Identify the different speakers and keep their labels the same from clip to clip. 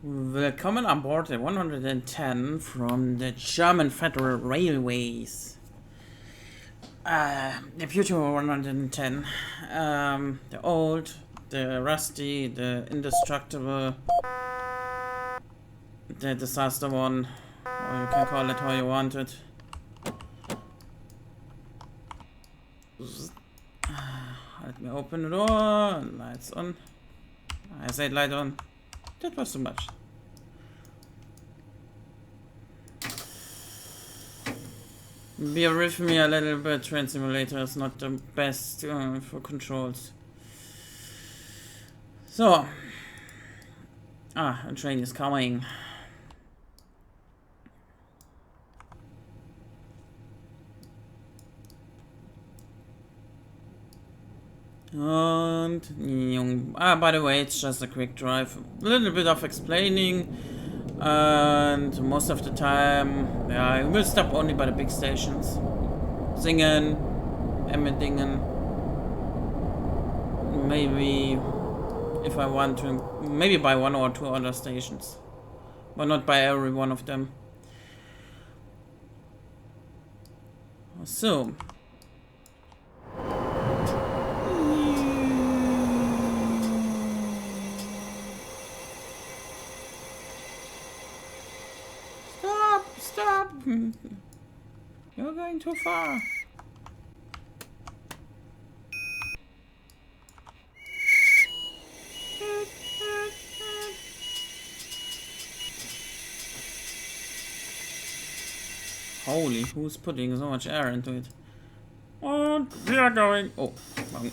Speaker 1: Willkommen an Bord der 110 from the German Federal Railways. The future 110. The old, the rusty, the indestructible, the disaster one, or you can call it how you want it. Let me open the door, lights on. I said light on. That was too much. Bear with me a little bit. Train Simulator is not the best for controls. So, a train is coming. And by the way, it's just a quick drive. A little bit of explaining, and most of the time, yeah, we will stop only by the big stations. Singen, Emmendingen. Maybe, if I want to, maybe by one or two other stations, but not by every one of them. So. Stop! You're going too far. Holy, who's putting so much air into it? And we are going. Oh, wrong.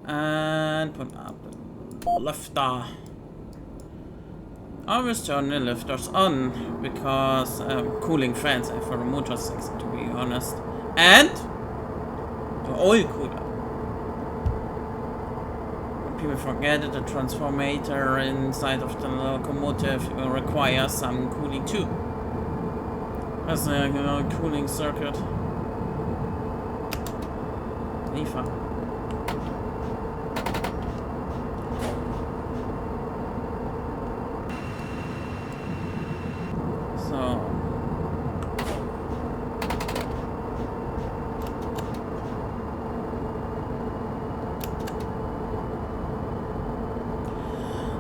Speaker 1: And put up the lifter. Always turn the lifters on because cooling fans for the motorcycles, to be honest. And the oil cooler. People forget that the transformator inside of the locomotive requires some cooling too. As a cooling circuit. Liefer.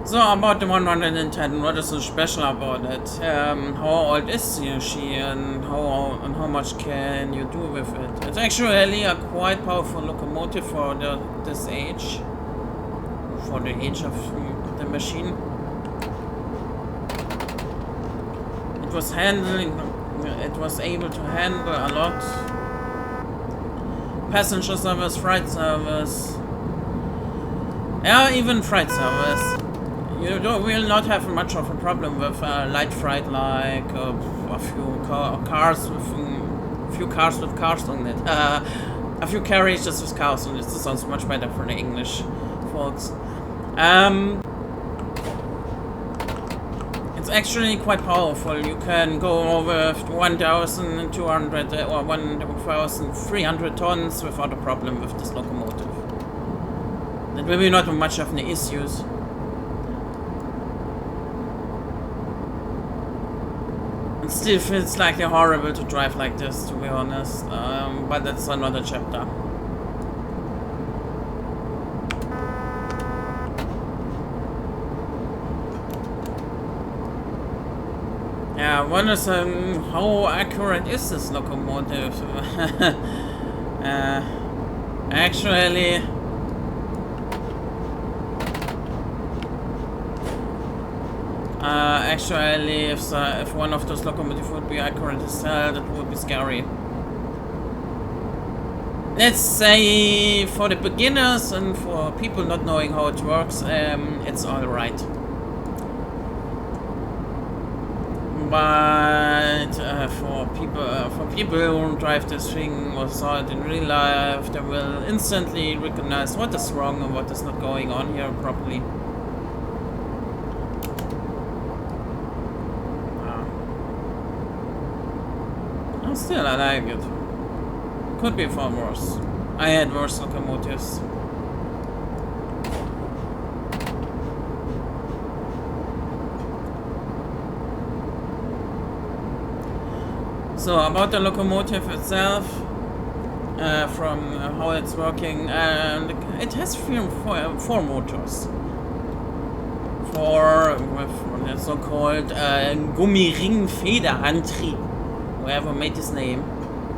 Speaker 1: So about the 110, what is so special about it? How old is she, and how much can you do with it? It's actually a quite powerful locomotive for this age, for the age of the machine. It was able to handle a lot. Passenger service, freight service, yeah, even freight service. You will not have much of a problem with light freight, like a few cars with cars on it. A few carriages with cars on it. This sounds much better for the English folks. It's actually quite powerful. You can go over 1,200 or 1,300 tons without a problem with this locomotive. That will be not much of any issues. It still feels like horrible to drive like this, to be honest, but that's another chapter. Yeah, one is how accurate is this locomotive? Actually, if one of those locomotives would be accurate as hell, that would be scary. Let's say for the beginners and for people not knowing how it works, it's alright. But for people who drive this thing or saw it in real life, they will instantly recognize what is wrong and what is not going on here properly. Still, I like it. Could be far worse. I had worse locomotives. So about the locomotive itself, from how it's working, it has four motors. With the so-called Gummiring-Federantrieb, whoever made this name.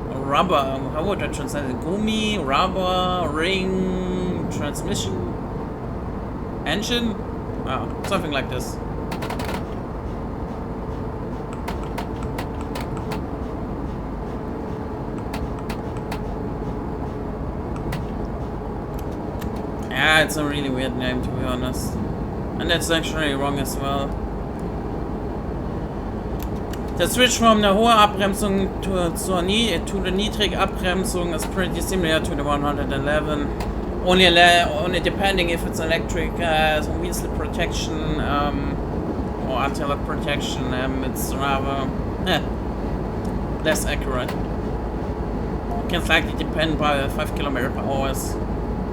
Speaker 1: Rubber, how would I translate it? Gummi, rubber, ring, transmission, engine? Oh, something like this. Yeah, it's a really weird name, to be honest. And that's actually wrong as well. The switch from the hohe Abbremsung to the niedrig Abbremsung is pretty similar to the 111. Only depending if it's electric, wheel slip protection, or anti-lock protection, it's rather less accurate. It can slightly depend by 5 km/h,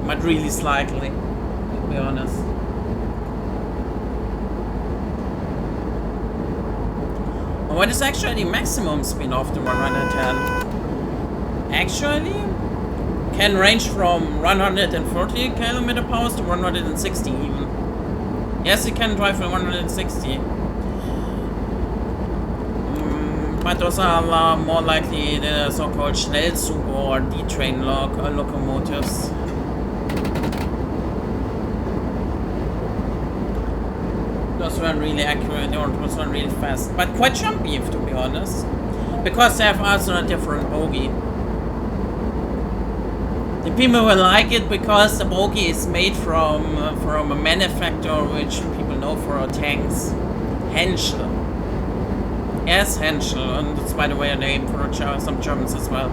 Speaker 1: but really slightly, to be honest. What is actually the maximum speed of the 110? Actually, can range from 140 km/h to 160 even. Yes, it can drive for 160. But those are more likely the so-called Schnellzug or D-train locomotives. Those were really accurate, or those were really fast, but quite jumpy, to be honest, because they have also a different bogie. The people will like it because the bogie is made from a manufacturer which people know for tanks, Henschel. Yes, Henschel, and that's by the way a name for some Germans as well.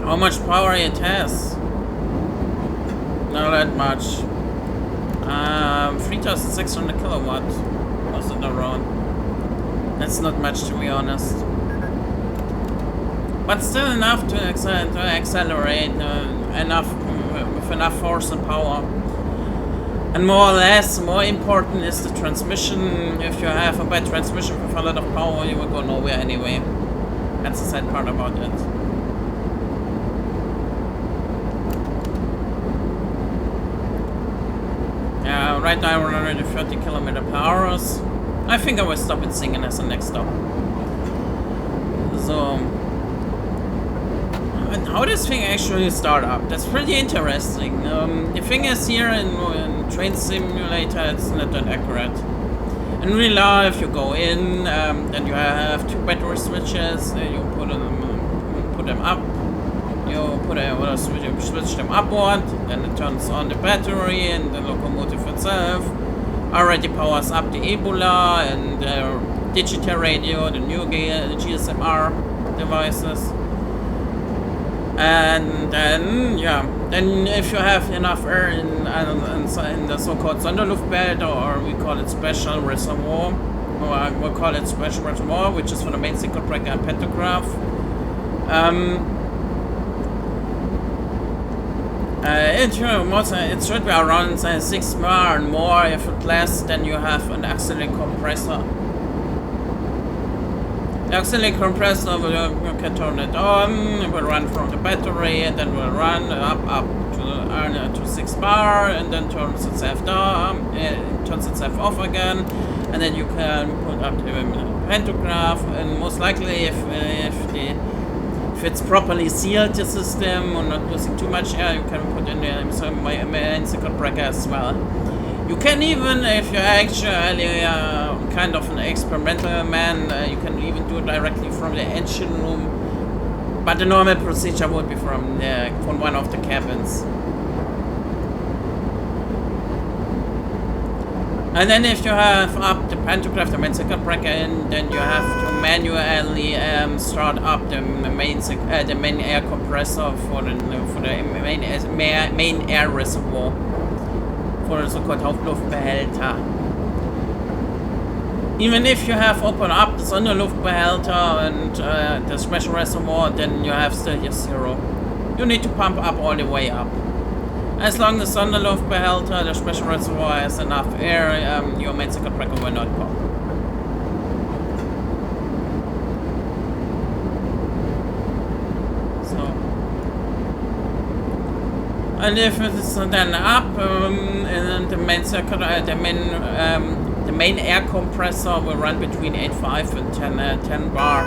Speaker 1: How much power it has? Not that much. 3,600 kilowatt. Was it around? That's not much, to be honest. But still enough to accelerate with enough force and power. And more or less, more important is the transmission. If you have a bad transmission with a lot of power, you will go nowhere anyway. That's the sad part about it. Right now we're 130 km/h. I think I will stop at Singen as the next stop. So, and how this thing actually start up? That's pretty interesting. The thing is here in Train Simulator, it's not that accurate. In real life, you go in, then you have two battery switches. You put them up. You switch them upward, then it turns on the battery, and the locomotive itself already powers up the Ebola and the digital radio, the new GSMR devices. And then, then if you have enough air in the so-called Sonderluftbelt, or we call it special reservoir, or we'll call it special reservoir, which is for the main cycle breaker and pantograph. It should be around 6 bar and more. If it less, then you have an auxiliary compressor. The auxiliary compressor, you can turn it on, it will run from the battery, and then will run up to 6 bar, and then turns itself down, turns itself off again, and then you can put up the pantograph, and most likely if it's properly sealed, the system, or not losing too much air, you can put in the main circuit breaker as well. You can even, if you're actually kind of an experimental man, you can even do it directly from the engine room. But the normal procedure would be from one of the cabins. And then if you have up the pantograph, the main circuit breaker in, then you have to manually start up the main air compressor for the main air reservoir, for the so-called Hauptluftbehälter. Even if you have opened up the Sonderluftbehälter and the special reservoir, then you have still your 0. You need to pump up all the way up. As long as the Sonderluftbehälter, the special reservoir, has enough air, your main circuit breaker will not pop. So, and if it's then up, and the main circuit, the main air compressor will run between 8.5 and 10 bar.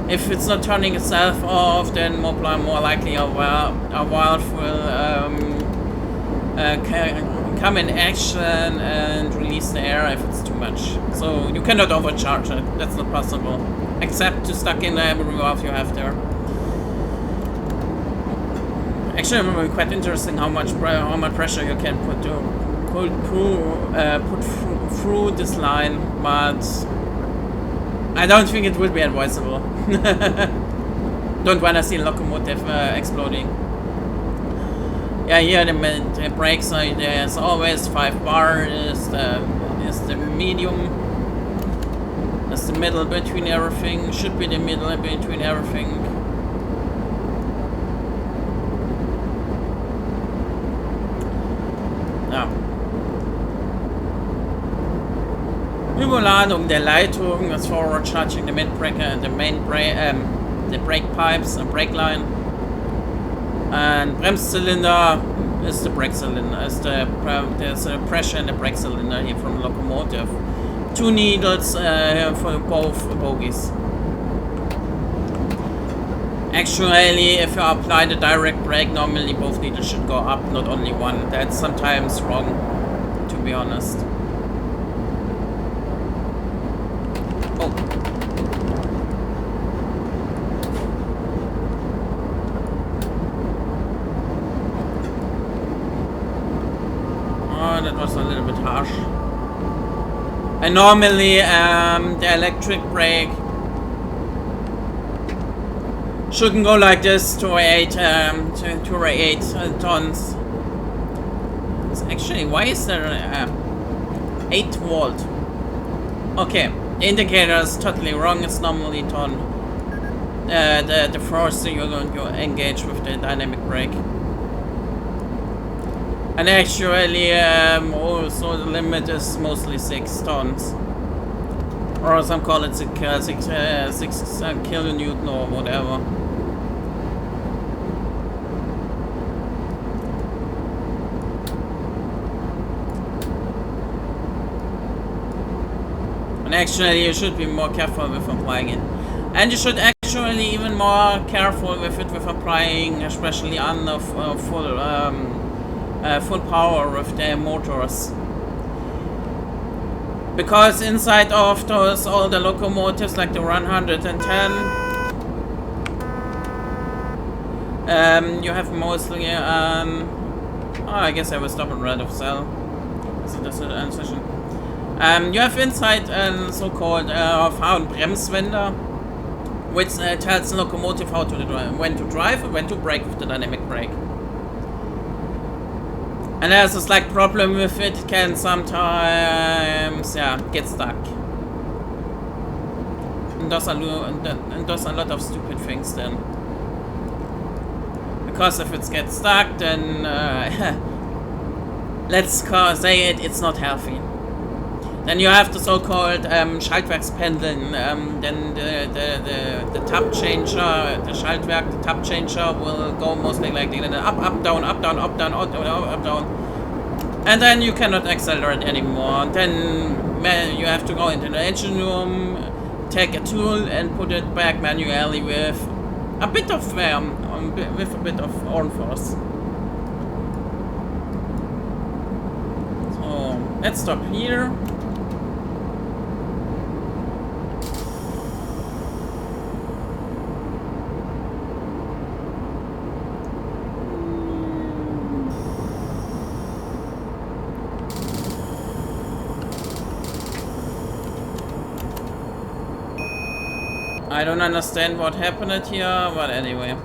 Speaker 1: If it's not turning itself off, then more likely a valve will come in action and release the air if it's too much. So you cannot overcharge it. That's not possible, except to stuck in every valve you have there. Actually, it will be quite interesting how much pressure you can put through this line, but I don't think it would be advisable. Don't wanna see locomotive exploding. Yeah, here the brakes are, there's always 5 bar is the medium. That's the middle between everything. Should be the middle between everything. Überladung der Leitung, that's forward charging the main breaker, the brake pipes and brake line, and Bremszylinder is the brake cylinder. There's a pressure in the brake cylinder here from the locomotive. 2 needles for both bogies. Actually, if you apply the direct brake, normally both needles should go up, not only one. That's sometimes wrong, to be honest. That was a little bit harsh. And normally the electric brake shouldn't go like this to 8 tons. So actually, why is there 8 volt? Okay, the indicator is totally wrong. It's normally ton. The force you engage with the dynamic brake. And actually, also the limit is mostly 6 tons, or some call it 6 kilonewton or whatever. And actually, you should be more careful with applying it, and you should actually even more careful with it with applying, especially under full power with their motors, because inside of those all the locomotives like the 110 you have mostly I guess I will stop at red of cell. So that's the session. You have inside a so-called Fahr- which tells the locomotive how to when to drive and when to brake with the dynamic brake. And there's a slight problem with it, can sometimes, get stuck. And does a lot of stupid things then. Because if it gets stuck, then, let's say it's not healthy. Then you have the so-called Schaltwerkspendeln. Then the tap changer, the Schaltwerk, the tap changer will go mostly like up, down, up, down, up, down, up, down. And then you cannot accelerate anymore. Then you have to go into the engine room, take a tool and put it back manually with a bit of arm force. So let's stop here. I don't understand what happened here, but anyway.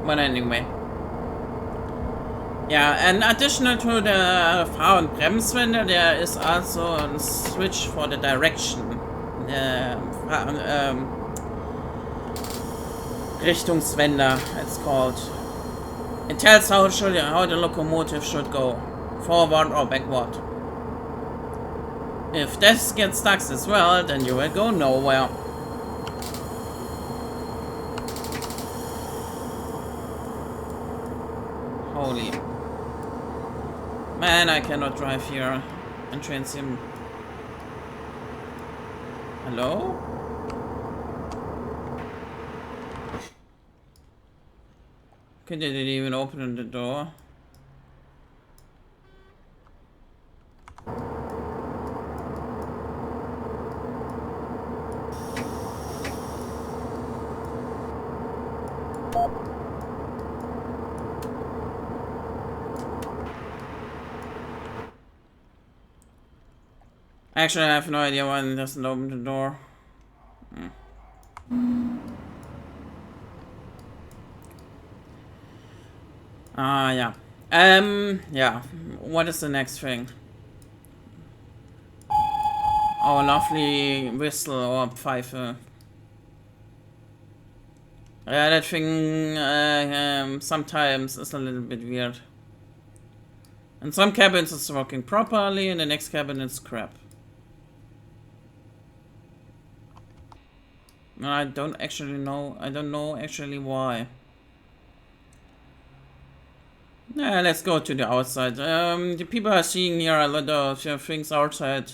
Speaker 1: But anyway. Yeah, and additional to the Fahr- und Bremswende, there is also a switch for the direction. Richtungswender, it's called. It tells how the locomotive should go, forward or backward. If this gets stuck as well, then you will go nowhere. Holy. Man, I cannot drive here and train sim. Hello? Did it even open the door? Actually, I have no idea why it doesn't open the door. Yeah. Yeah. What is the next thing? Our lovely whistle or pfeife. Yeah, that thing sometimes is a little bit weird. In some cabins it's working properly, in the next cabin it's crap. I don't actually know. I don't know actually why. Let's go to the outside. The people are seeing here a lot of things outside.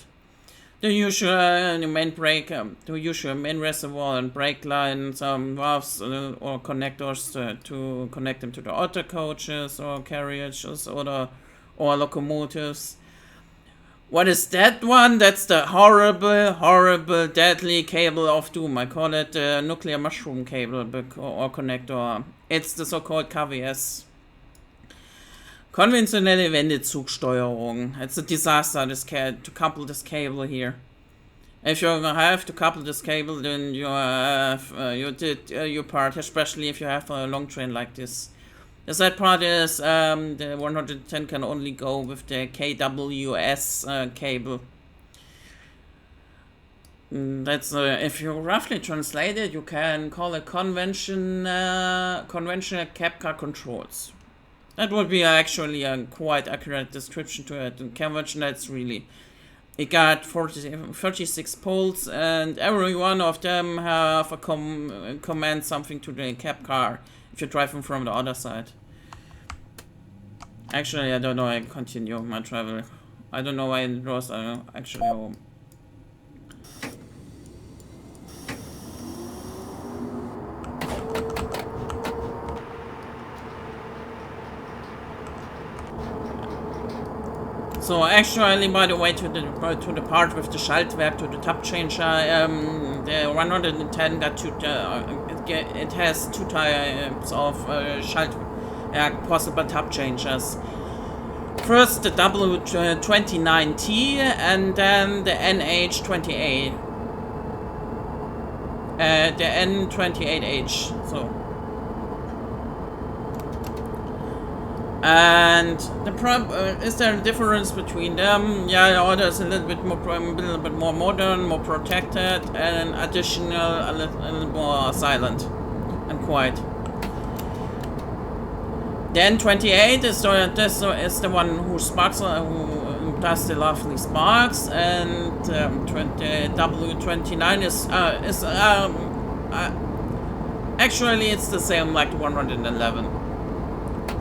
Speaker 1: The usual main brake, the usual main reservoir and brake lines, valves or connectors to connect them to the auto coaches or carriages or locomotives. What is that one? That's the horrible, deadly cable of doom. I call it the nuclear mushroom cable or connector. It's the so-called KWS. Konventionelle Wendezugsteuerung. It's a disaster to couple this cable here. If you have to couple this cable, then you did your part, especially if you have a long train like this. The sad part is the 110 can only go with the KWS cable. That's if you roughly translate it, you can call it conventional cab car controls. That would be actually a quite accurate description to it. In conventional, it's really. It got 36 poles, and every one of them have a command something to the cab car if you're driving from the other side. Actually, I don't know. I continue my travel. I don't know why it was actually home. So actually, by the way, to the part with the Schaltwerk, to the tap changer, the 110 got it has two types of possible tap changers. First the W29T and then the NH28. The N28H. So. And the is there a difference between them? Yeah, the order is a little bit more modern, more protected, and additional a little more silent and quiet. The N28 is the one who sparks, who does the lovely sparks, and W29 is actually it's the same like the 111.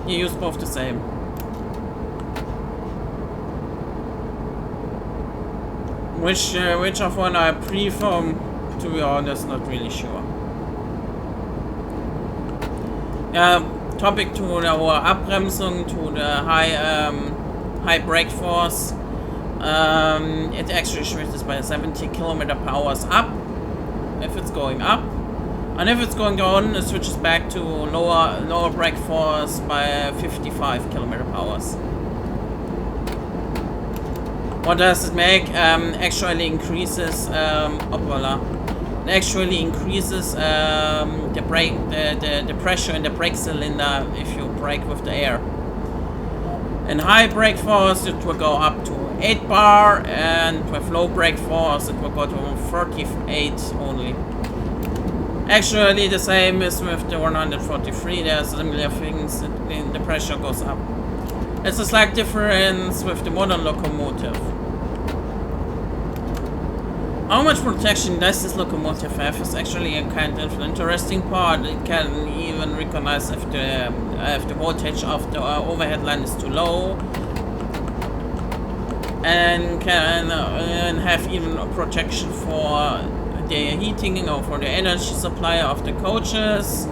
Speaker 1: You use both the same. Which of one I prefer, to be honest, not really sure. Topic to the Abbremsung, to the high brake force. It actually switches by 70 km/h up if it's going up. And if it's going down, it switches back to lower brake force by 55 km/h. What does it make? Actually increases, actually increases the brake, the pressure in the brake cylinder if you brake with the air. In high brake force, it will go up to 8 bar, and with low brake force, it will go to 38 only. Actually, the same is with the 143. There's similar things. The pressure goes up. It's a slight difference with the modern locomotive. How much protection does this locomotive have is actually a kind of interesting part. It can even recognize if the voltage of the overhead line is too low, and can have even a protection for the heating or for the energy supply of the coaches,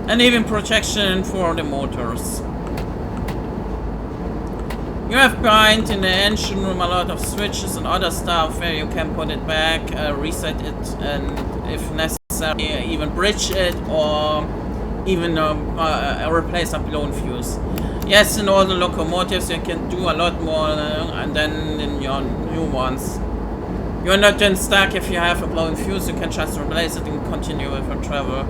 Speaker 1: and even protection for the motors. You have behind in the engine room a lot of switches and other stuff where you can put it back, reset it, and if necessary even bridge it, or even replace a blown fuse. Yes, in all the locomotives you can do a lot more than in your new ones. You're not then stuck if you have a blown fuse. You can just replace it and continue with your travel.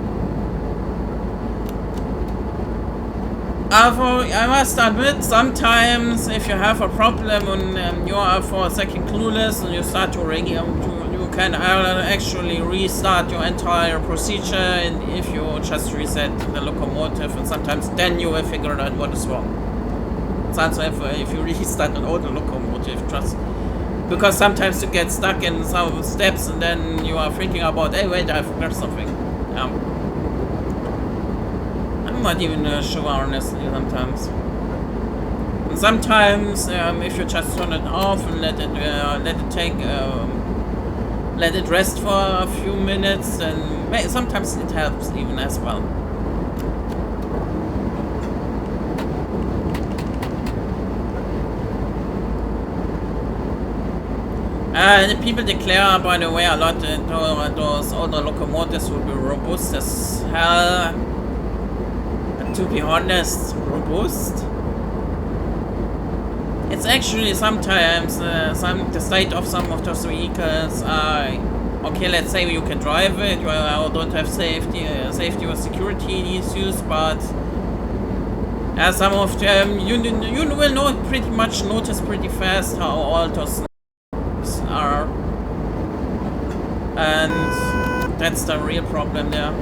Speaker 1: I must admit, sometimes if you have a problem and you are for a second clueless and you start to ring, you can actually restart your entire procedure, and if you just reset the locomotive, and sometimes then you will figure out what is wrong. Sometimes if you restart an old locomotive, just because sometimes you get stuck in some steps and then you are thinking about, hey wait, I forgot something. I'm not even sure, honestly, sometimes. And sometimes, if you just turn it off and let it rest for a few minutes, and sometimes it helps even as well. The people declare, by the way, a lot that those older locomotives will be robust as hell. To be honest, robust? It's actually sometimes the state of some of those vehicles. Okay, let's say you can drive it, you don't have safety or security issues, but some of them you will pretty much notice pretty fast how old those are, and that's the real problem there.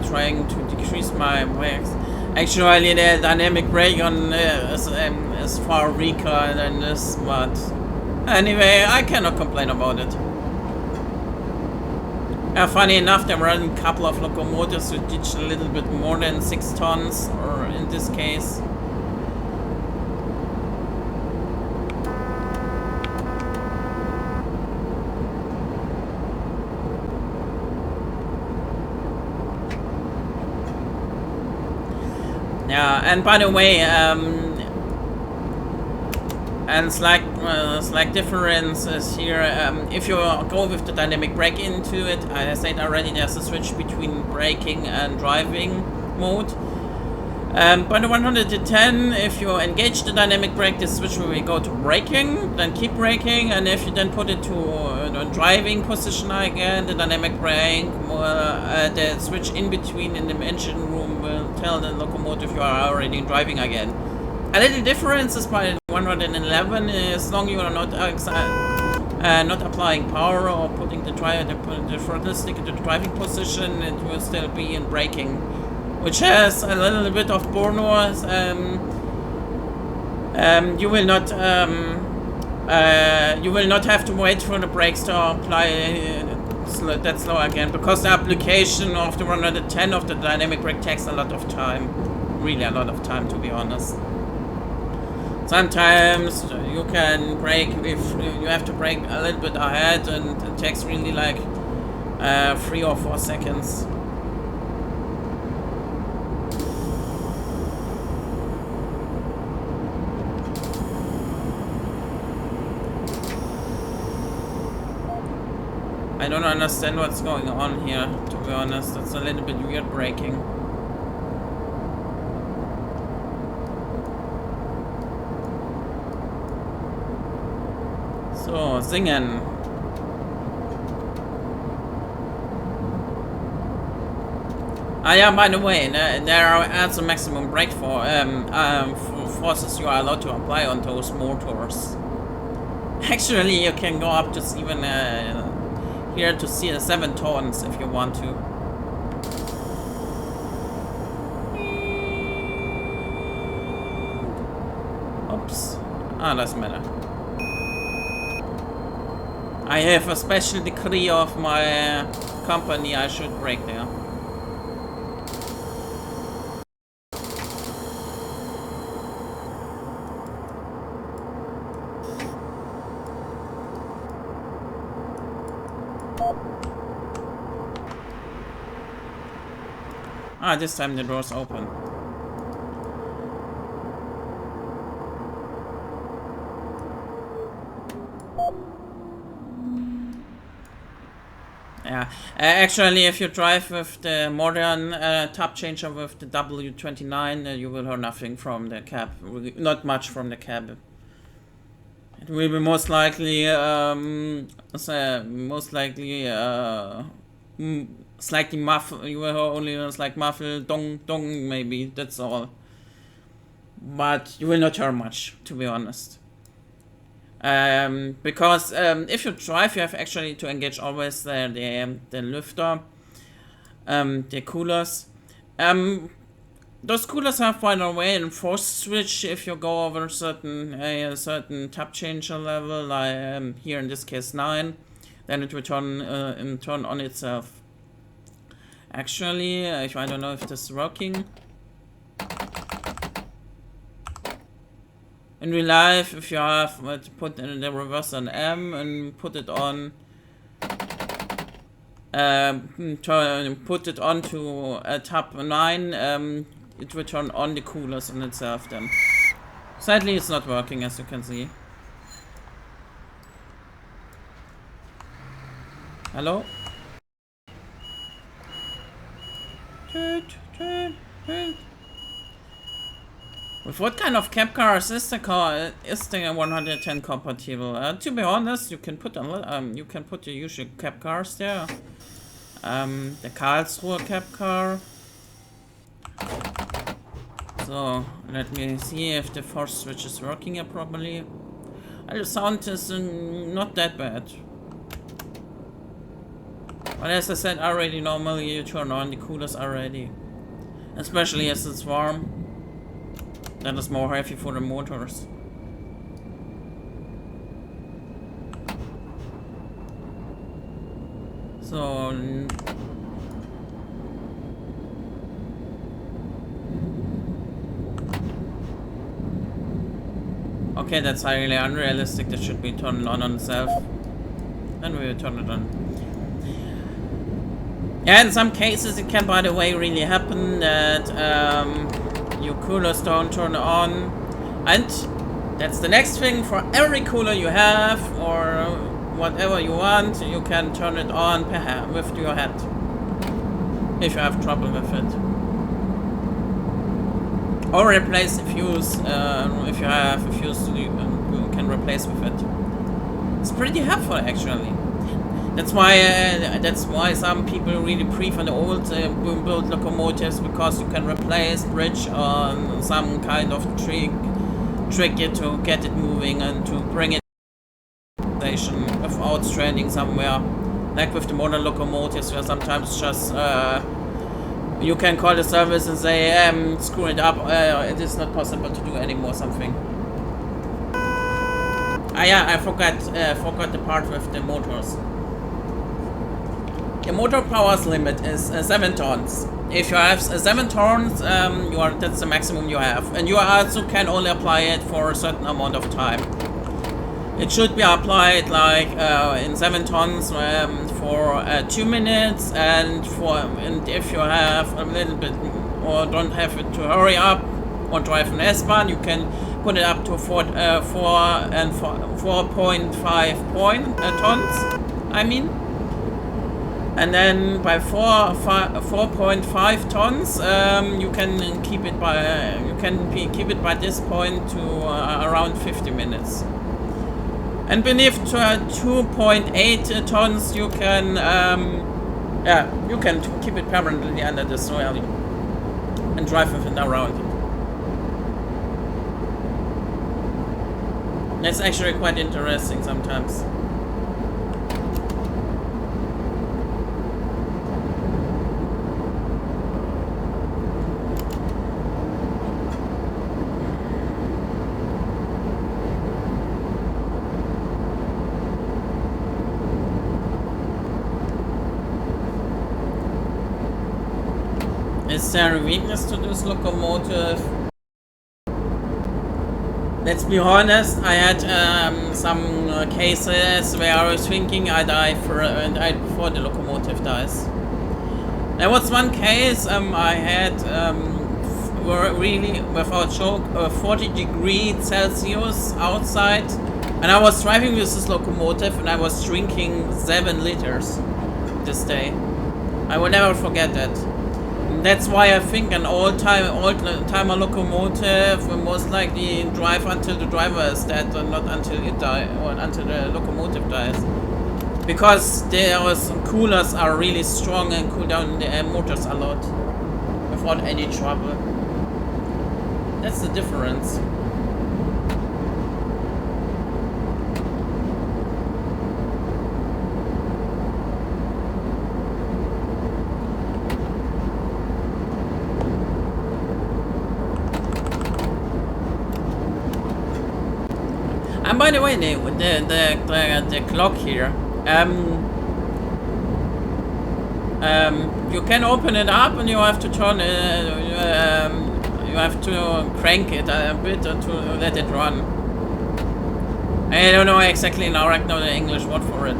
Speaker 1: Trying to decrease my brakes. Actually, the dynamic brake on is far weaker than this, but anyway, I cannot complain about it. Funny enough, there were a couple of locomotives which did a little bit more than 6 tons, or in this case. Yeah, and by the way, and slight difference is here. If you go with the dynamic brake into it, I said already, there's a switch between braking and driving mode. By the 110, if you engage the dynamic brake, the switch will go to braking, then keep braking, and if you then put it to driving position again, the dynamic brake, the switch in between in the engine room will tell the locomotive you are already driving again. A little difference is by 111, as long as you are not applying power or putting the throttle stick into the driving position, it will still be in braking, which has a little bit of bonus. You will not have to wait for the brakes to apply that slow again, because the application of the 110 of the dynamic brake takes a lot of time, really a lot of time, to be honest. Sometimes you can brake if you have to brake a little bit ahead, and it takes really like 3 or 4 seconds. I don't understand what's going on here, to be honest. It's a little bit weird braking. So, singen. Ah, yeah, by the way, there are also maximum brake forces you are allowed to apply on those motors. Actually, you can go up to even here to see 7 tons if you want to. Oops. Ah, doesn't matter. I have a special decree of my company, I should brake there. Ah, this time the door's open. Yeah, actually, if you drive with the modern tap changer with the W29, you will hear nothing from the cab. Not much from the cab. It will be most likely, slightly muffled. You will hear only like muffled dong dong maybe. That's all. But you will not hear much, to be honest. Because if you drive, you have actually to engage always the lifter, the coolers. Those coolers have, by the way, a force switch if you go over a certain tap changer level, like here in this case 9, then it will turn on itself. Actually, if I don't know if this is working. In real life, if you have to put in the reverse on M and put it on, put it onto a tap 9, it will turn on the coolers in itself then. Sadly, it's not working, as you can see. Hello? With what kind of cab cars is the car? Is the 110 compatible? To be honest, you can put the usual cab cars there. The Karlsruhe cab car. So let me see if the force switch is working here properly. The sound is not that bad. But as I said already, normally you turn on the coolers already, especially as it's warm. That is more heavy for the motors. So okay, that's highly unrealistic. That should be turned on itself. Then we will turn it on. Yeah, in some cases it can, by the way, really happen that your coolers don't turn on, and that's the next thing. For every cooler you have or whatever you want, you can turn it on with your head if you have trouble with it, or replace the fuse. If you have a fuse, you can replace with it. It's pretty helpful actually. That's why some people really prefer the old built locomotives, because you can replace bridge on some kind of trick it to get it moving and to bring it to the station without stranding somewhere. Like with the modern locomotives, where sometimes just you can call the service and say, screw it up, it is not possible to do anymore something. Ah yeah, I forgot the part with the motors. The motor power's limit is 7 tons. If you have 7 tons, that's the maximum you have, and you also can only apply it for a certain amount of time. It should be applied like in 7 tons for 2 minutes, and if you have a little bit or don't have it to hurry up or drive an S-Bahn, you can put it up to 4.5 tons. I mean. And then by 4.5 tons, you can keep it by keep it by this point to around 50 minutes. And beneath 2.8 tons, you can you can keep it permanently under the soil and drive with it around it. That's actually quite interesting sometimes. Is there a weakness to this locomotive? Let's be honest, I had some cases where I was thinking I die before the locomotive dies. There was one case I had really, without joke, 40 degrees Celsius outside, and I was driving with this locomotive and I was drinking 7 liters this day. I will never forget that. That's why I think an old-timer locomotive will most likely drive until the driver is dead, or not until it dies, or until the locomotive dies. Because their coolers are really strong and cool down the motors a lot without any trouble. That's the difference. And by the way, the clock here, you can open it up and you have to turn it, you have to crank it a bit to let it run. I don't know exactly now right now the English word for it,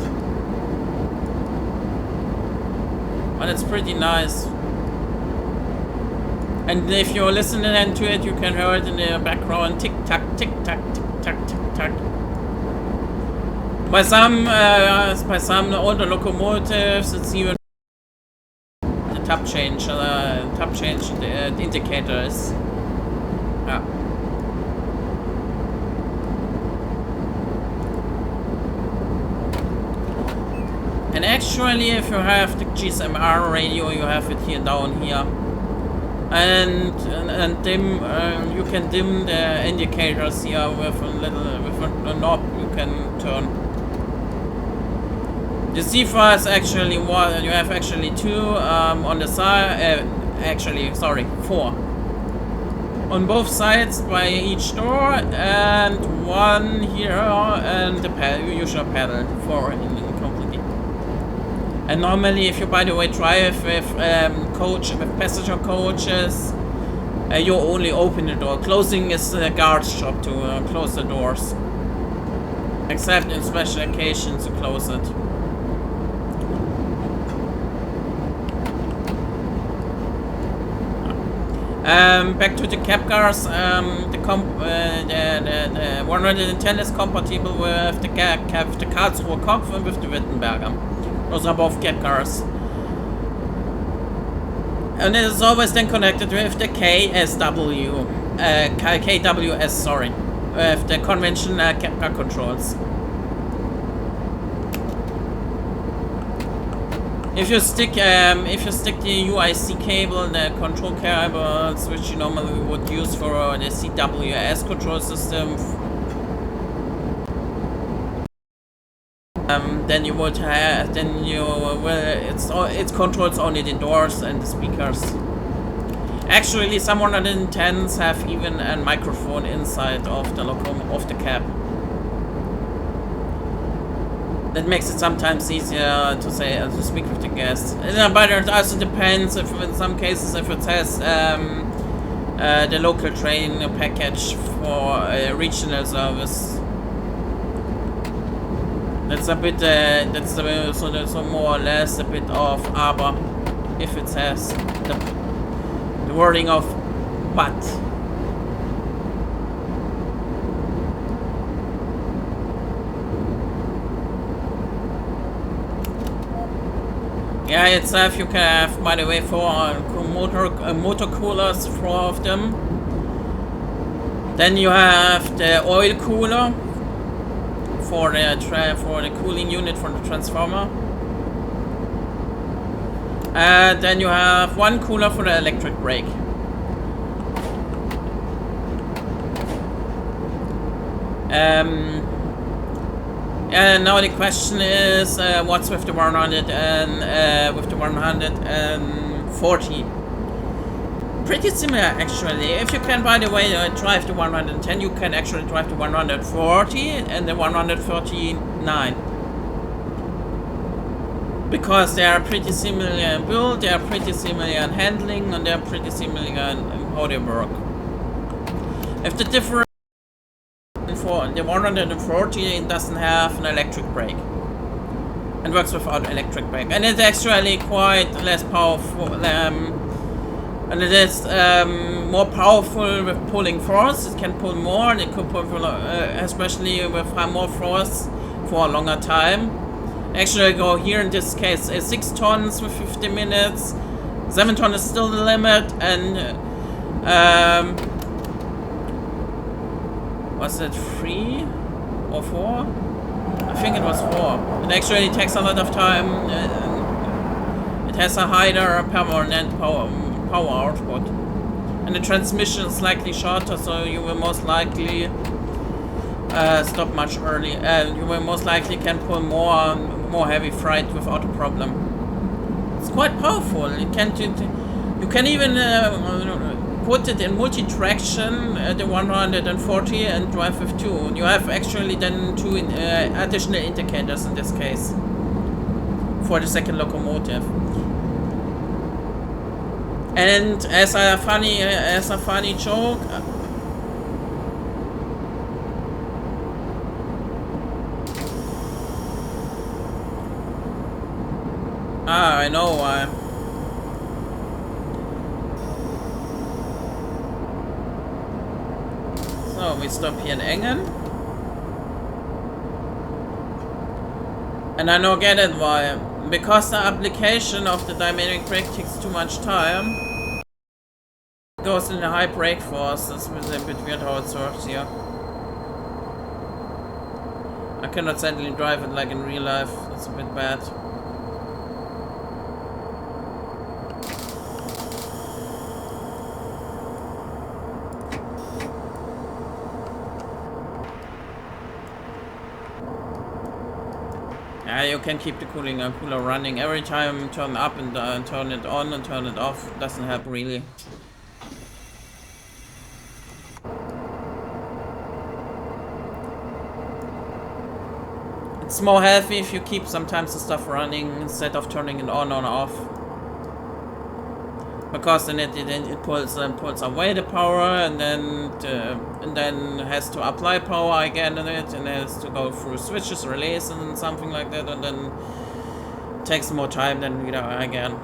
Speaker 1: but it's pretty nice. And if you're listening to it, you can hear it in the background, tick tock, tick tock, tick tock, tick tock. By some older locomotives, it's even the tap change the indicators. Yeah. And actually, if you have the GSM-R radio, you have it here down here. And dim. You can dim the indicators here with a knob you can turn. The CFA is actually one. You have actually 2 on the side. Four on both sides by each door, and 1 here, and the usual pedal for completely. And normally, if you, by the way, drive with passenger coaches, you only open the door. Closing is a guard's job to close the doors, except in special occasions to close it. Back to the cab cars. The 110 is compatible with the Karlsruher Kopf and with the Wittenberger. Those are both cab cars. And it is always then connected with the KWS, with the conventional cab car controls. If you stick the UIC cable, the control cables, which you normally would use for the CWS control system, then you would have, it controls only the doors and the speakers. Actually, some 110s have even a microphone inside of the cab. That makes it sometimes easier to speak with the guests. But it also depends if, in some cases, if it has the local train package for regional service. That's a bit. That's more or less a bit of aber, if it has the wording of but. Yeah, itself you can have, by the way, 4 motor coolers, 4 of them. Then you have the oil cooler for the cooling unit for the transformer. And then you have 1 cooler for the electric brake. And now the question is, what's with the 100 and with the 140? Pretty similar actually. If you can, by the way, drive the 110, you can actually drive the 140 and the 139. Because they are pretty similar in build, they are pretty similar in handling, and they are pretty similar in how they work. If the difference for the 140, it doesn't have an electric brake and works without electric brake, and it's actually quite less powerful, and it is more powerful with pulling force. It can pull more, and it could pull especially with more force for a longer time. Actually, I go here in this case 6 tons with 50 minutes. 7 tons is still the limit, and was it 3 or 4? I think it was 4. It actually takes a lot of time. It has a higher permanent power output, and the transmission is slightly shorter, so you will most likely stop much early, and you will most likely can pull more heavy freight without a problem. It's quite powerful. You can even put it in multi-traction, the 140, and drive with 2. You have actually then 2 additional indicators in this case for the second locomotive. And as a funny joke, I know why. So we stop here in Engen, and I now get it why. Because the application of the dynamic brake takes too much time. It goes in the high brake force. That's a bit weird how it works here. I cannot suddenly drive it like in real life. That's a bit bad. Yeah, you can keep the cooler running every time. Turn up and turn it on and turn it off. Doesn't help really. It's more healthy if you keep sometimes the stuff running instead of turning it on or off. Because then it pulls away the power, and then has to apply power again in it, and has to go through switches, relays, and something like that, and then it takes more time than again.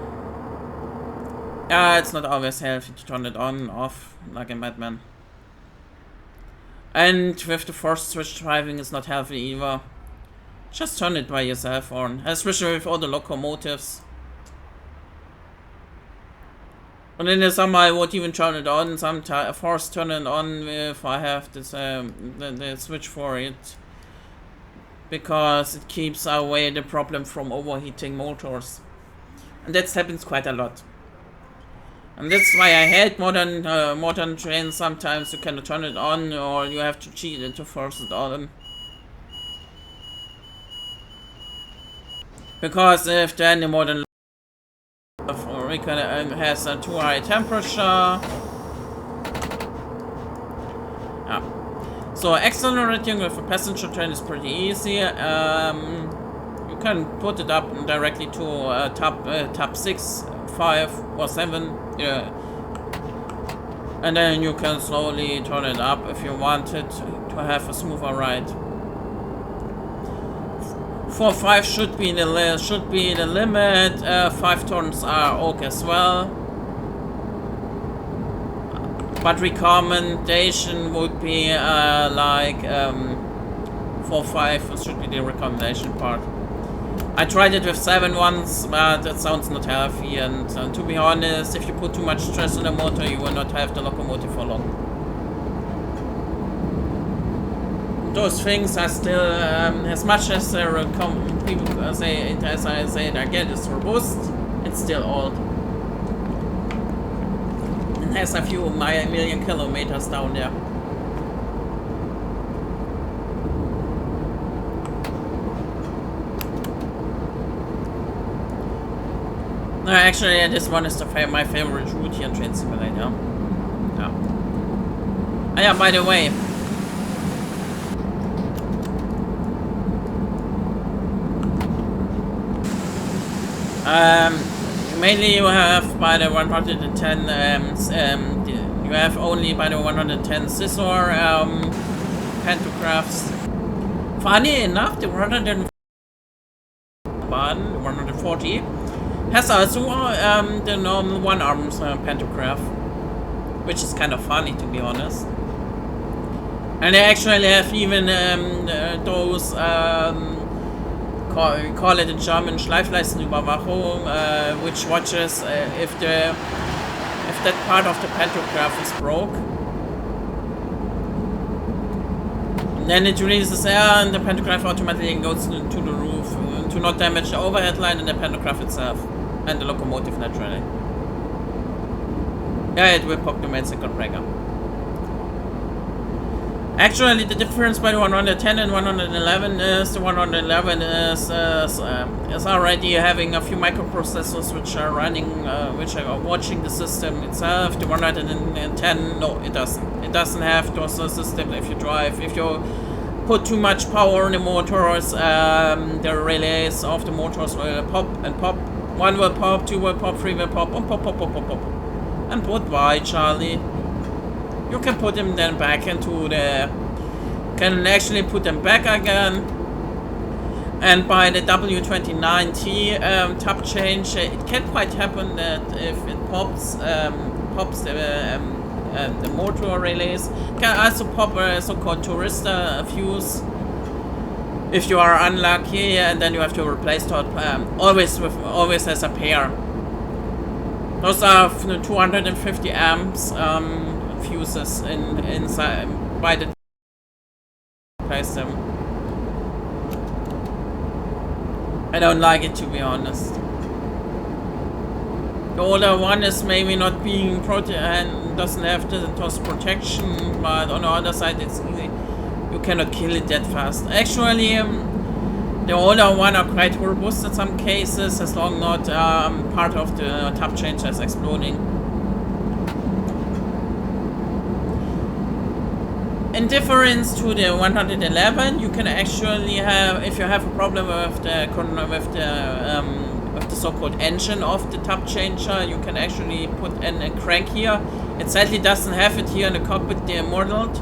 Speaker 1: It's not always healthy to turn it on and off like a madman. And with the forced switch driving, it's not healthy either. Just turn it by yourself on, especially with all the locomotives. And in the summer I would even turn it on, sometimes force turn it on if I have this the switch for it, because it keeps away the problem from overheating motors, and that happens quite a lot. And that's why I hate modern trains. Sometimes you cannot turn it on, or you have to cheat it to force it on. Because if then the modern has a too high temperature. So accelerating with a passenger train is pretty easy. You can put it up directly to top 6, 5 or 7, and then you can slowly turn it up if you want it to have a smoother ride. 4, 5 should be the limit. 5 tons are okay as well, but recommendation would be 4, 5 should be the recommendation part. I tried it with 7 once, but that sounds not healthy, and to be honest, if you put too much stress on the motor, you will not have the locomotive for long. Those things are still, as much as people say, as I say, again, it's robust, it's still old. It has a few million kilometers down there. No, actually, this one is my favorite route here in Train Simulator. Yeah. Oh, yeah, by the way. Mainly you have by the 110, you have only by the 110 scissor pantographs. Funny enough, the 140 has also the normal one-arm pantograph, which is kind of funny, to be honest. And they actually have even those call it in German Schleifleistenüberwachung, which watches if that part of the pantograph is broke. And then it releases air and the pantograph automatically goes to the roof to not damage the overhead line and the pantograph itself. And the locomotive, naturally. Yeah, it will pop the main circuit breaker. Actually, the difference by the 110 and 111 is the 111 is already having a few microprocessors which are running, which are watching the system itself. The 110, no, it doesn't. It doesn't have those systems. If you put too much power in the motors, the relays of the motors will pop and pop. 1 will pop, 2 will pop, 3 will pop, and pop, pop, pop, pop, pop. And goodbye, Charlie. You can put them then back into the... Can actually put them back again. And by the W29T tap change, it can quite happen that if it pops the motor relays, can also pop a so-called tourista fuse. If you are unlucky, and then you have to replace that always as a pair. Those are 250 amps fuses inside by the replace them. I don't like it, to be honest. The older one is maybe not being and doesn't have those protection, but on the other side it's easy. You cannot kill it that fast. Actually, the older one are quite robust in some cases, as long not part of the tap changer is exploding. In difference to the 111, you can actually have, if you have a problem with the so-called engine of the tap changer, you can actually put in a crank here. It sadly doesn't have it here in the cockpit, they're modeled.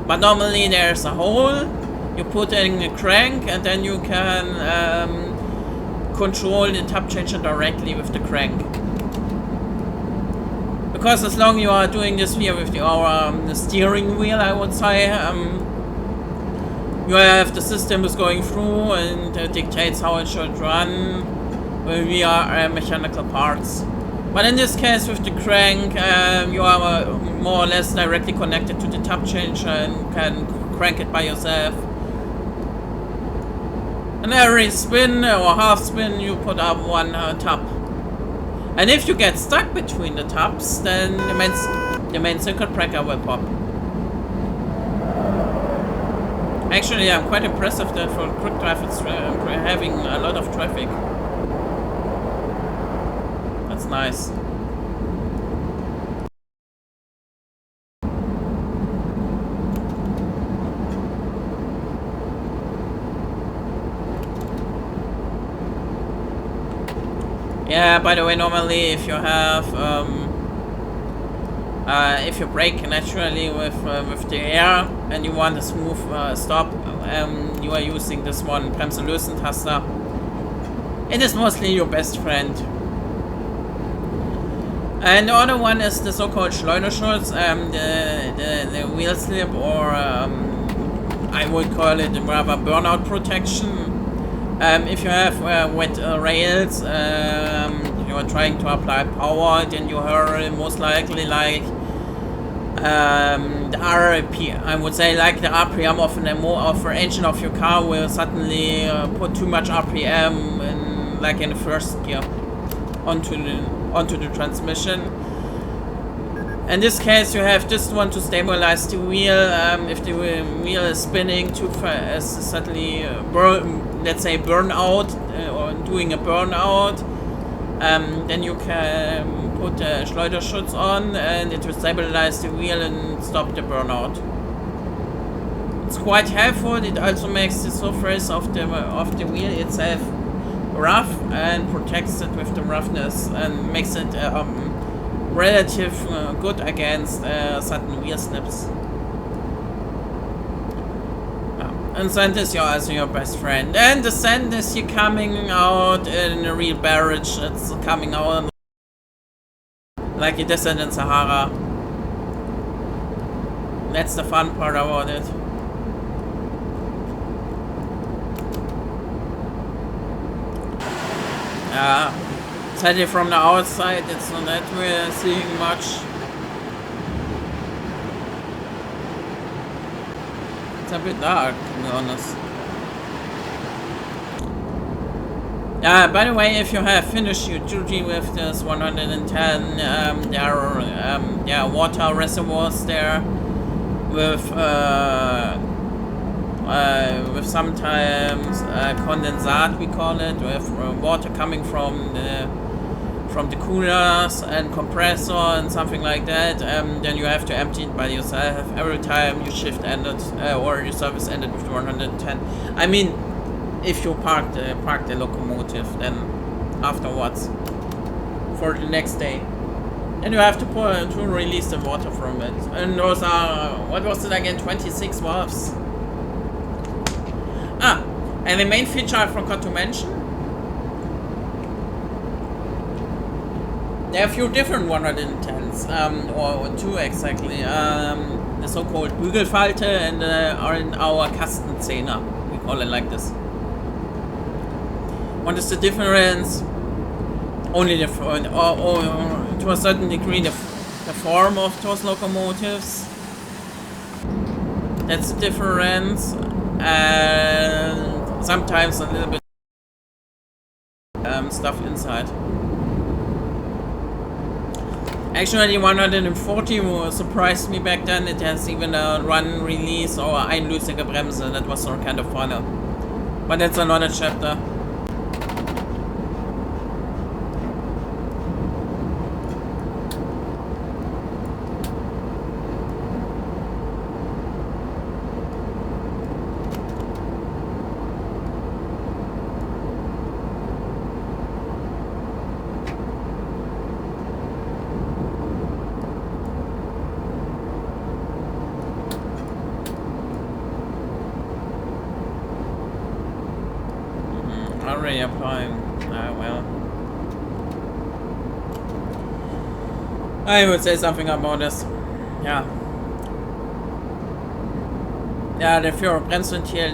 Speaker 1: But normally there's a hole, you put in a crank, and then you can control the tap changer directly with the crank. Because as long as you are doing this here with the steering wheel, I would say, you have the system is going through and dictates how it should run via mechanical parts. But in this case, with the crank, you are more or less directly connected to the tap changer and can crank it by yourself. And every spin or half spin, you put up one tap. And if you get stuck between the taps, then the main circuit breaker will pop. Actually, I'm quite impressed that for quickdrive it's having a lot of traffic. That's nice. Yeah, by the way, normally if you have if you brake naturally with the air and you want a smooth stop, you are using this one, Bremse-Lösen-Taster. It is mostly your best friend. And the other one is the so-called Schleuderschutz, the wheel slip, or I would call it rather burnout protection. If you have wet rails, you are trying to apply power, then you are most likely like the RP, I would say like the RPM of an engine of your car will suddenly put too much RPM in the first gear onto the transmission. In this case, you have just want to stabilize the wheel. If the wheel is spinning too fast, suddenly burn out or doing a burnout, then you can put Schleuderschutz on and it will stabilize the wheel and stop the burnout. It's quite helpful. It also makes the surface of the wheel itself rough and protects it with the roughness and makes it relative good against sudden wheel slips. And sand is also your best friend. And the sand is here coming out in a real barrage. It's coming out like it is in Sahara. That's the fun part about it. Sadly from the outside it's not that we're seeing much. It's a bit dark, to be honest. By the way, if you have finished your duty with this 110, there are water reservoirs there with sometimes condensate, we call it, with water coming from the coolers and compressor and something like that. Then you have to empty it by yourself every time your shift ended or your service ended with the 110. I mean, if you park the locomotive, then afterwards for the next day, and you have to release the water from it. And those are, what was it again, 26 valves. And the main feature I forgot to mention, there are a few different 110s, or two exactly. The so-called Bügelfalte and our Kastenzehner, we call it like this. What is the difference? Only the or to a certain degree the form of those locomotives. That's the difference, and sometimes a little bit stuff inside. Actually, 140 surprised me back then. It has even a run release or einlösige Bremse. That was sort of kind of fun. But that's another chapter. Already applying. Well, I would say something about this. Yeah, the Führer Bremsventil,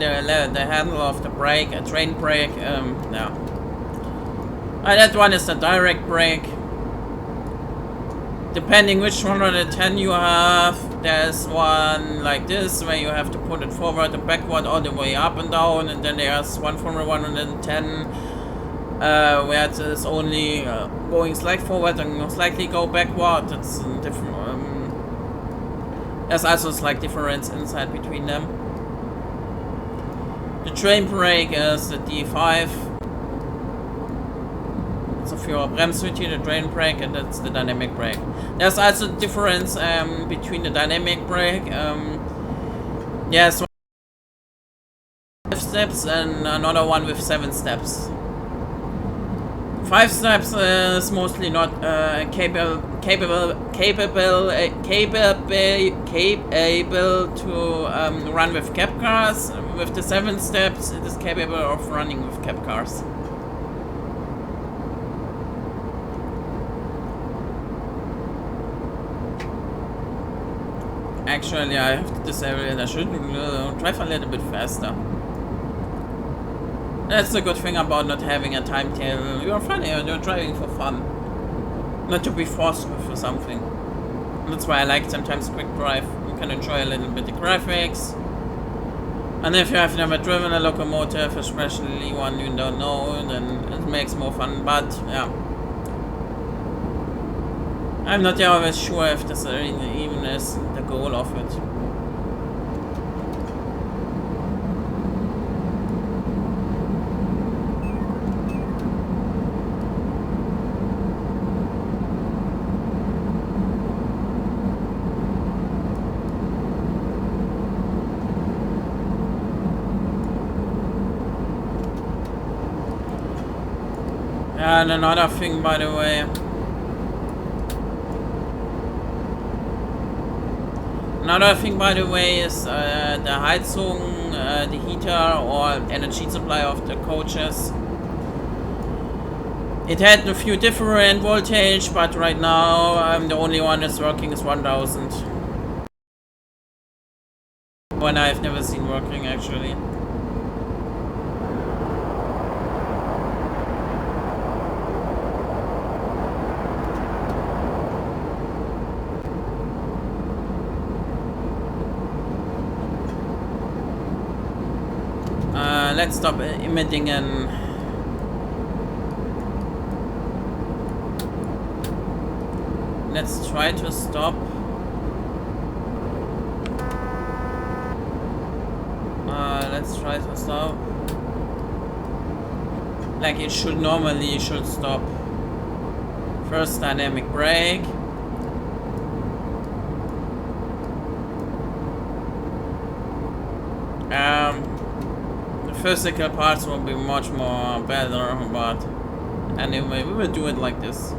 Speaker 1: the handle of the brake, a train brake. Yeah, that one is the direct brake. Depending which 110 you have, there's one like this where you have to put it forward and backward all the way up and down, and then there's one for 110 where it is only going slightly forward and slightly go backward. It's different. There's also a slight difference inside between them. The train brake is the D5. So for your Bremsventil, the drain brake, and that's the dynamic brake. There's also a difference between the dynamic brake. There's one with 5 steps and another one with 7 steps. 5 steps is mostly not capable to run with cab cars. With the 7 steps, it is capable of running with cab cars. Actually, I have to disable it. I should drive a little bit faster. That's the good thing about not having a timetable. You're funny, you're driving for fun. Not to be forced for something. That's why I like sometimes quick drive. You can enjoy a little bit the graphics. And if you have never driven a locomotive, especially one you don't know, then it makes more fun. But yeah, I'm not always sure if this even is the goal of it. And another thing, by the way, is the Heizung, the heater or energy supply of the coaches. It had a few different voltage, but right now the only one that's working is 1000. One I've never seen working actually. Let's stop emitting and let's try to stop. Let's try to stop. Like it should normally stop. First dynamic brake. Physical parts will be much more better, but anyway, we will do it like this.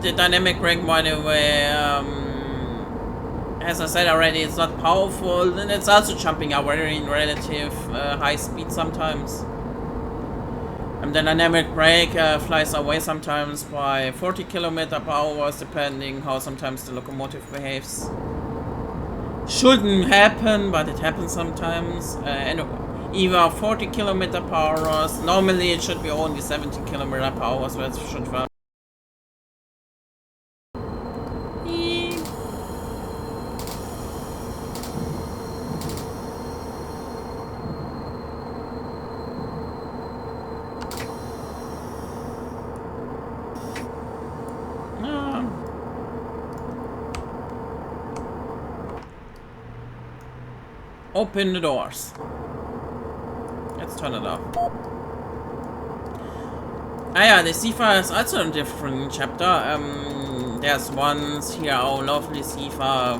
Speaker 1: The dynamic brake, by the way, as I said already, it's not powerful, and it's also jumping out very in relative high speed sometimes. And the dynamic brake flies away sometimes by 40 km/h, depending how sometimes the locomotive behaves. Shouldn't happen, but it happens sometimes. And either 40 km/h. Normally it should be only 70 km/h, so it should fly. Open the doors. Let's turn it off. Ah yeah, the SIFA is also a different chapter. There's ones here, our lovely SIFA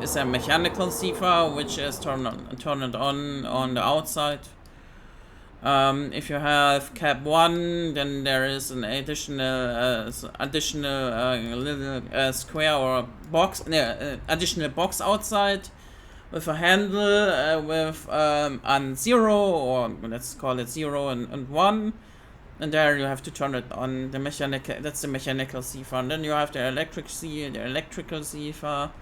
Speaker 1: is a mechanical SIFA, which is turned on the outside. If you have cab 1, then there is an additional little square or box, additional box outside with a handle with on 0, or let's call it 0 and 1, and there you have to turn it on. The mechanical, that's the mechanical SIFA. And then you have the electrical SIFA,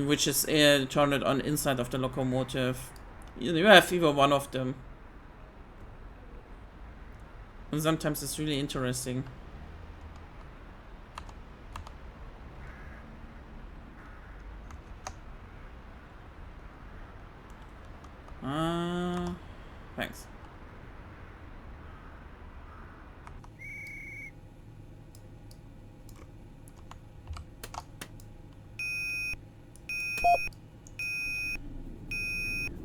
Speaker 1: which is turn it on inside of the locomotive. You have either one of them. And sometimes it's really interesting. Thanks.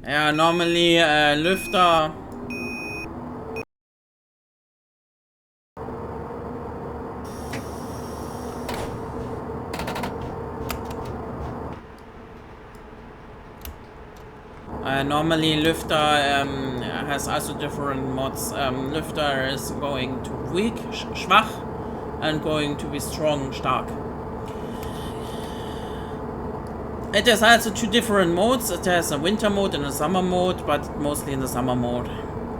Speaker 1: Yeah, normally lüfter. Normally lüfter has also different mods. Lüfter is going to weak, schwach, and going to be strong, stark. It has also two different modes. It has a winter mode and a summer mode, but mostly in the summer mode.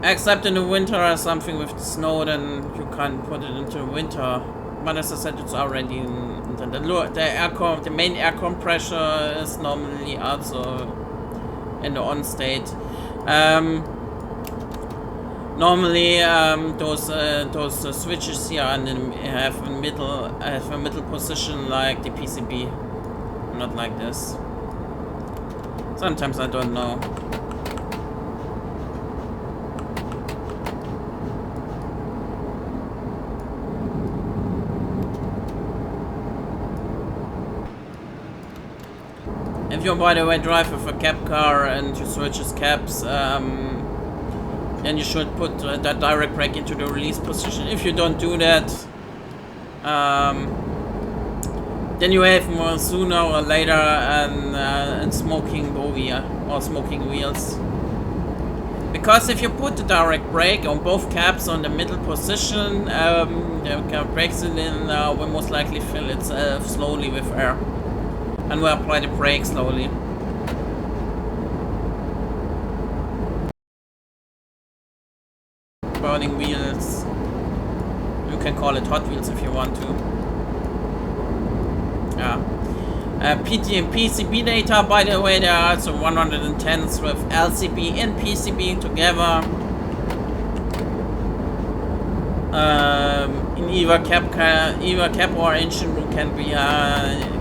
Speaker 1: Except in the winter, something with the snow, then you can't put it into winter. But as I said, it's already in the main air compressor is normally also in the on state. Normally, those switches here have a middle position like the PCB, not like this. Sometimes I don't know. If you, by the way, drive with a cab car and you switch cabs, then you should put that direct brake into the release position. If you don't do that, then you have more sooner or later and smoking bovia or smoking wheels. Because if you put the direct brake on both cabs on the middle position, the brake cylinder will most likely fill itself slowly with air and will apply the brake slowly. Burning wheels. You can call it Hot Wheels if you want to. Yeah. PT and PCB data, by the way, there are also 110s with LCB and PCB together. In either cab or engine room can be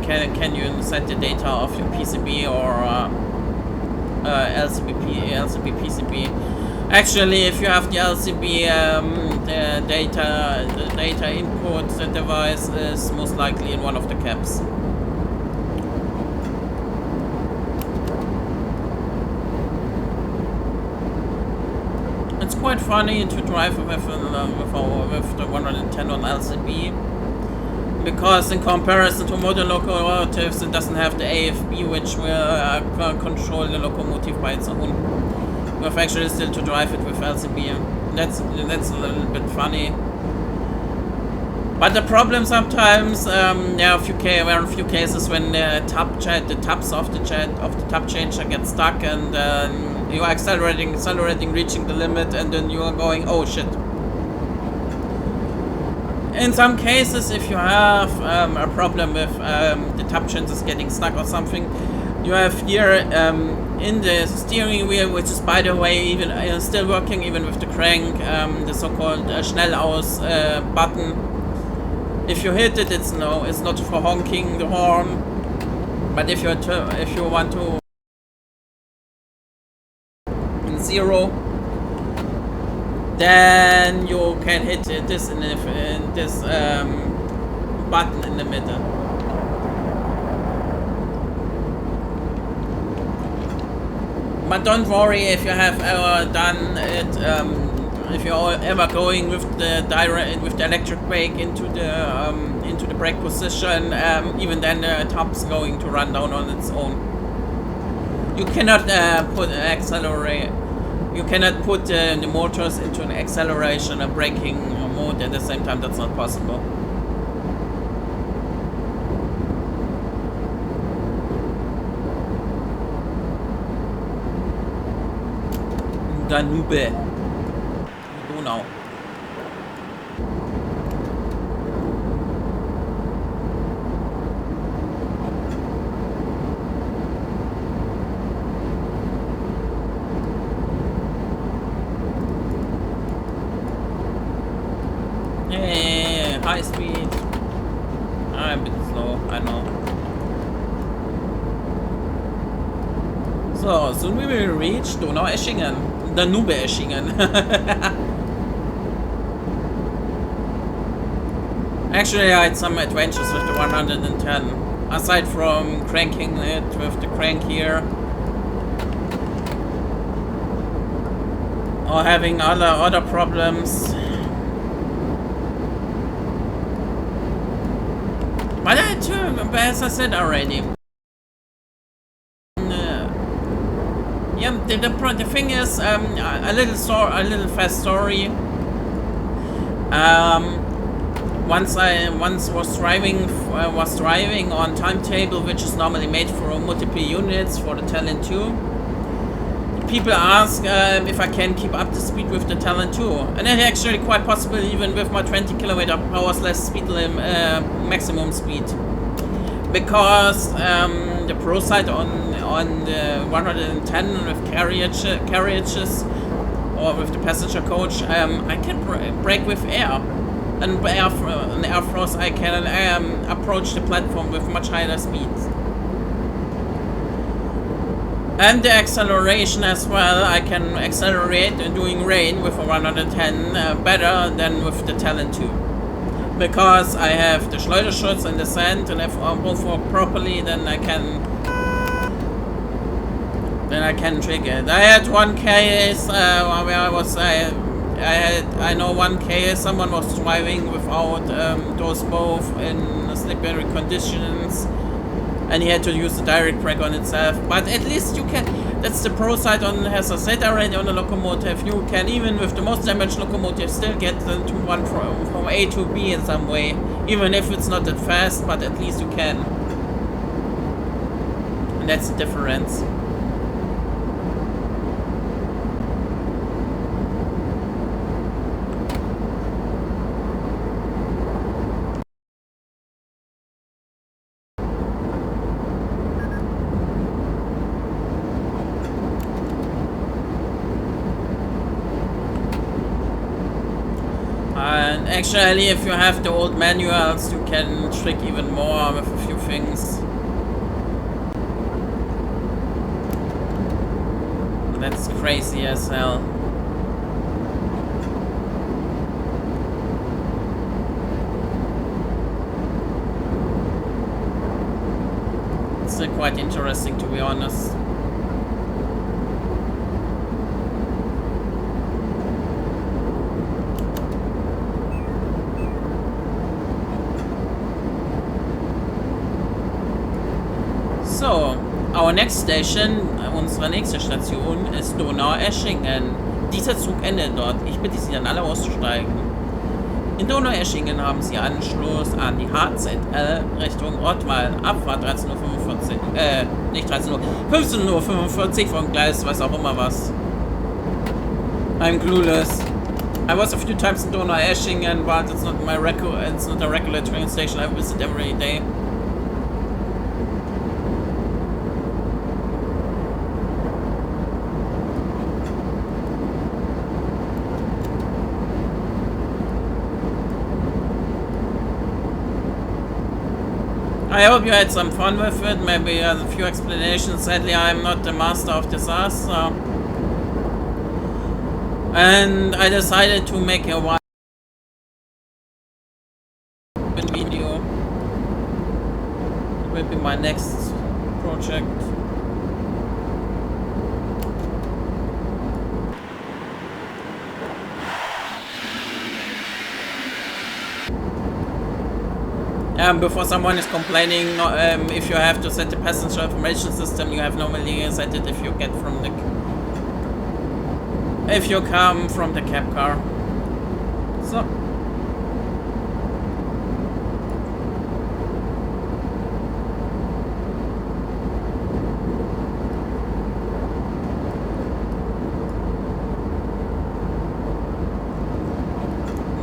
Speaker 1: can you set the data of your PCB or LCB PCB. Actually, if you have the LCB, the data input device is most likely in one of the cabs. It's quite funny to drive with the 110 on LCB, because in comparison to motor locomotives, it doesn't have the AFB, which will control the locomotive by its own. We have actually still to drive it with LCB. That's a little bit funny. But the problem sometimes, there are a few cases when the tabs of the tap changer get stuck, and you are accelerating, reaching the limit, and then you are going, oh shit. In some cases, if you have a problem with the tap changers getting stuck or something, you have here in the steering wheel, which is, by the way, even still working even with the crank, the so-called Schnellaus button. If you hit it, it's not for honking the horn. But if you want to in zero, then you can hit this this button in the middle. But don't worry if you have ever done it. If you're ever going with the electric brake into the brake position, even then the top's going to run down on its own. You cannot put the motors into an acceleration and braking mode at the same time. That's not possible. Danube. Donau. Yeah, high speed. I'm a bit slow, I know. So, soon we will reach Donaueschingen. Donaueschingen. Actually, I had some adventures with the 110. Aside from cranking it with the crank here, or having other problems. But as I said already. Yeah, the thing is, a little fast story. once was driving on timetable, which is normally made for multiple units for the Talent 2. People ask if I can keep up the speed with the Talent 2, and it's actually quite possible even with my 20 kilometer hours less speed maximum speed, because the Pro side on the 110 with carriages or with the passenger coach, I can brake with air. And air force, I can approach the platform with much higher speeds. And the acceleration as well, I can accelerate doing rain with a 110 better than with the Talent 2. Because I have the Schleuderschutz and the sand, and if I both work properly, then I can trigger it. I had one case where I know one case, someone was driving without those both in slippery conditions, and he had to use the direct brake on itself. But at least you can, that's the Pro side on, as I said already, on the locomotive, you can even with the most damaged locomotive still get them to one from A to B in some way, even if it's not that fast, but at least you can. And that's the difference. And actually, if you have the old manuals, you can trick even more with a few things. That's crazy as hell. It's still quite interesting, to be honest. So, our next station, unsere nächste Station ist Donaueschingen. Dieser Zug endet dort. Ich bitte Sie dann alle auszusteigen. In Donaueschingen haben Sie Anschluss an die HZL Richtung Rottweil. Abfahrt 13:45 Uhr. Nicht 13 Uhr. 15:45 Uhr vom Gleis, weiß auch immer was. I'm clueless. I was a few times in Donaueschingen, but it's not a regular train station I visit every day. I hope you had some fun with it, maybe a few explanations. Sadly, I'm not the master of disaster. And I decided to make a wide video. It will be my next project. Before someone is complaining, if you have to set the passenger information system, you have normally set it if you get from the, if you come from the cab car. So.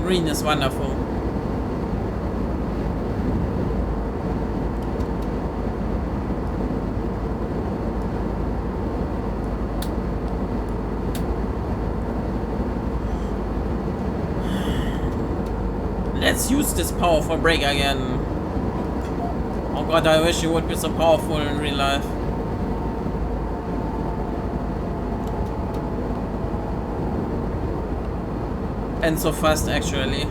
Speaker 1: Green is wonderful. Let's use this powerful brake again. Oh god, I wish it would be so powerful in real life. And so fast, actually.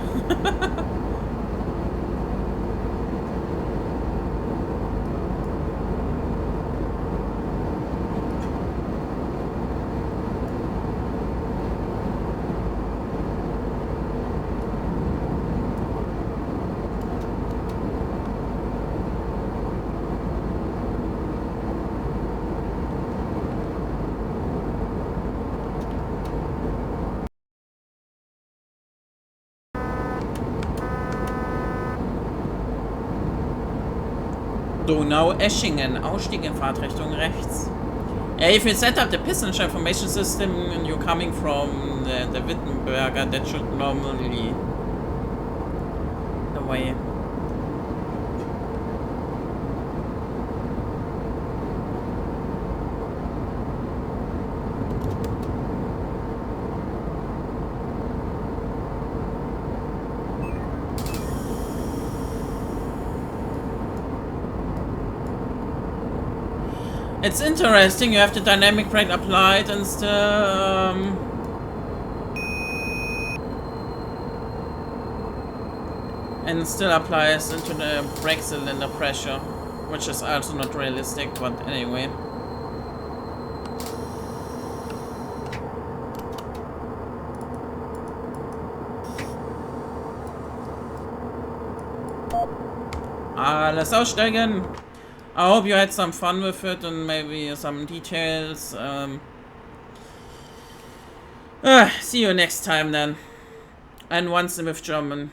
Speaker 1: Konstanz-Donaueschingen. Ausstieg in Fahrtrichtung rechts. If you set up the passenger information system and you're coming from the Wittenberger, that should normally the way. It's interesting, you have the dynamic brake applied and still applies into the brake cylinder pressure, which is also not realistic, but anyway. Alles aussteigen! I hope you had some fun with it and maybe some details. See you next time then. And once with German.